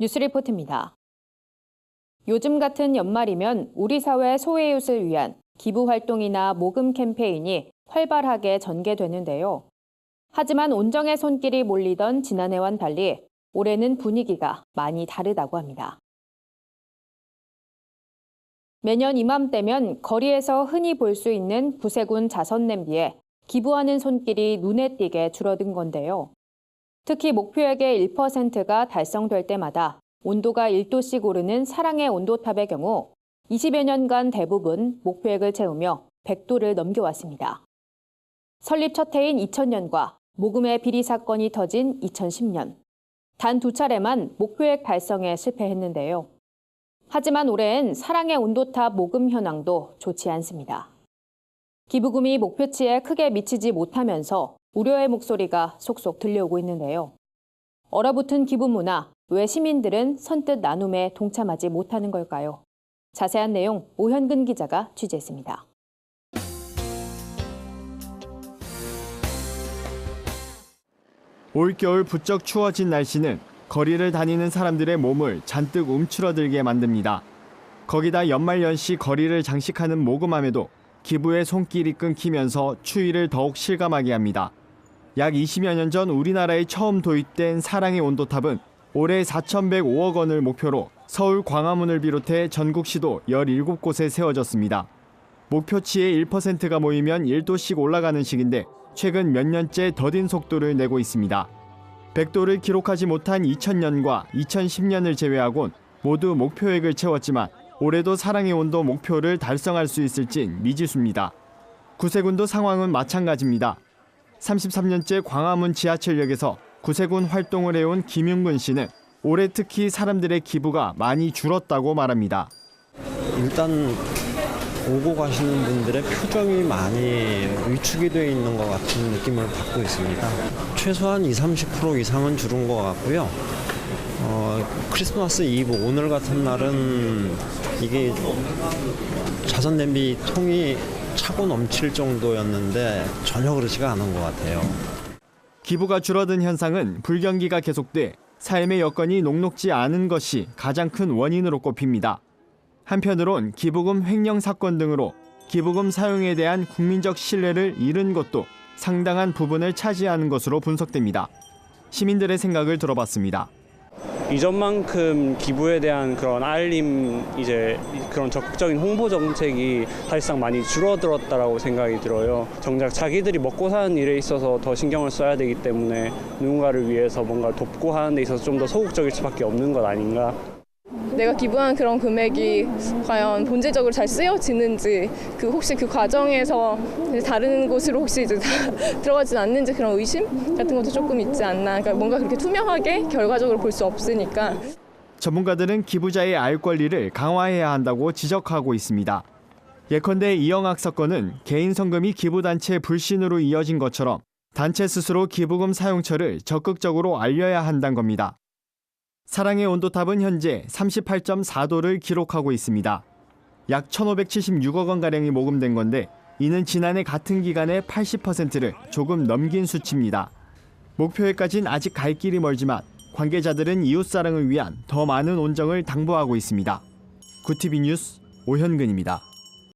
뉴스리포트입니다. 요즘 같은 연말이면 우리 사회 소외이웃을 위한 기부 활동이나 모금 캠페인이 활발하게 전개되는데요. 하지만 온정의 손길이 몰리던 지난해와는 달리 올해는 분위기가 많이 다르다고 합니다. 매년 이맘때면 거리에서 흔히 볼 수 있는 구세군 자선 냄비에 기부하는 손길이 눈에 띄게 줄어든 건데요. 특히 목표액의 1%가 달성될 때마다 온도가 1도씩 오르는 사랑의 온도탑의 경우 20여 년간 대부분 목표액을 채우며 100도를 넘겨왔습니다. 설립 첫 해인 2000년과 모금의 비리 사건이 터진 2010년. 단 2차례만 목표액 달성에 실패했는데요. 하지만 올해엔 사랑의 온도탑 모금 현황도 좋지 않습니다. 기부금이 목표치에 크게 미치지 못하면서 우려의 목소리가 속속 들려오고 있는데요. 얼어붙은 기부 문화, 왜 시민들은 선뜻 나눔에 동참하지 못하는 걸까요? 자세한 내용 오현근 기자가 취재했습니다. 올겨울 부쩍 추워진 날씨는 거리를 다니는 사람들의 몸을 잔뜩 움츠러들게 만듭니다. 거기다 연말연시 거리를 장식하는 모금함에도 기부의 손길이 끊기면서 추위를 더욱 실감하게 합니다. 약 20여 년 전 우리나라에 처음 도입된 사랑의 온도탑은 올해 4,105억 원을 목표로 서울 광화문을 비롯해 전국시도 17곳에 세워졌습니다. 목표치의 1%가 모이면 1도씩 올라가는 식인데 최근 몇 년째 더딘 속도를 내고 있습니다. 100도를 기록하지 못한 2000년과 2010년을 제외하곤 모두 목표액을 채웠지만 올해도 사랑의 온도 목표를 달성할 수 있을진 미지수입니다. 구세군도 상황은 마찬가지입니다. 33년째 광화문 지하철역에서 구세군 활동을 해온 김윤근 씨는 올해 특히 사람들의 기부가 많이 줄었다고 말합니다. 일단 오고 가시는 분들의 표정이 많이 위축이 되어 있는 것 같은 느낌을 받고 있습니다. 최소한 20-30% 이상은 줄은 것 같고요. 크리스마스 이브 오늘 같은 날은 이게 자선 냄비 통이 차고 넘칠 정도였는데 전혀 그렇지가 않은 것 같아요. 기부가 줄어든 현상은 불경기가 계속돼 삶의 여건이 녹록지 않은 것이 가장 큰 원인으로 꼽힙니다. 한편으론 기부금 횡령 사건 등으로 기부금 사용에 대한 국민적 신뢰를 잃은 것도 상당한 부분을 차지하는 것으로 분석됩니다. 시민들의 생각을 들어봤습니다. 이전만큼 기부에 대한 그런 알림, 그런 적극적인 홍보 정책이 사실상 많이 줄어들었다라고 생각이 들어요. 정작 자기들이 먹고 사는 일에 있어서 더 신경을 써야 되기 때문에 누군가를 위해서 뭔가 돕고 하는 데 있어서 좀 더 소극적일 수밖에 없는 것 아닌가. 내가 기부한 그런 금액이 과연 본질적으로 잘 쓰여지는지, 혹시 그 과정에서 다른 곳으로 혹시 들어가진 않는지 그런 의심 같은 것도 조금 있지 않나. 그러니까 뭔가 그렇게 투명하게 결과적으로 볼 수 없으니까. 전문가들은 기부자의 알 권리를 강화해야 한다고 지적하고 있습니다. 예컨대 이영학 사건은 개인 성금이 기부단체 불신으로 이어진 것처럼 단체 스스로 기부금 사용처를 적극적으로 알려야 한다는 겁니다. 사랑의 온도탑은 현재 38.4도를 기록하고 있습니다. 약 1,576억 원가량이 모금된 건데 이는 지난해 같은 기간의 80%를 조금 넘긴 수치입니다. 목표에까지는 아직 갈 길이 멀지만 관계자들은 이웃사랑을 위한 더 많은 온정을 당부하고 있습니다. 구티비 뉴스 오현근입니다.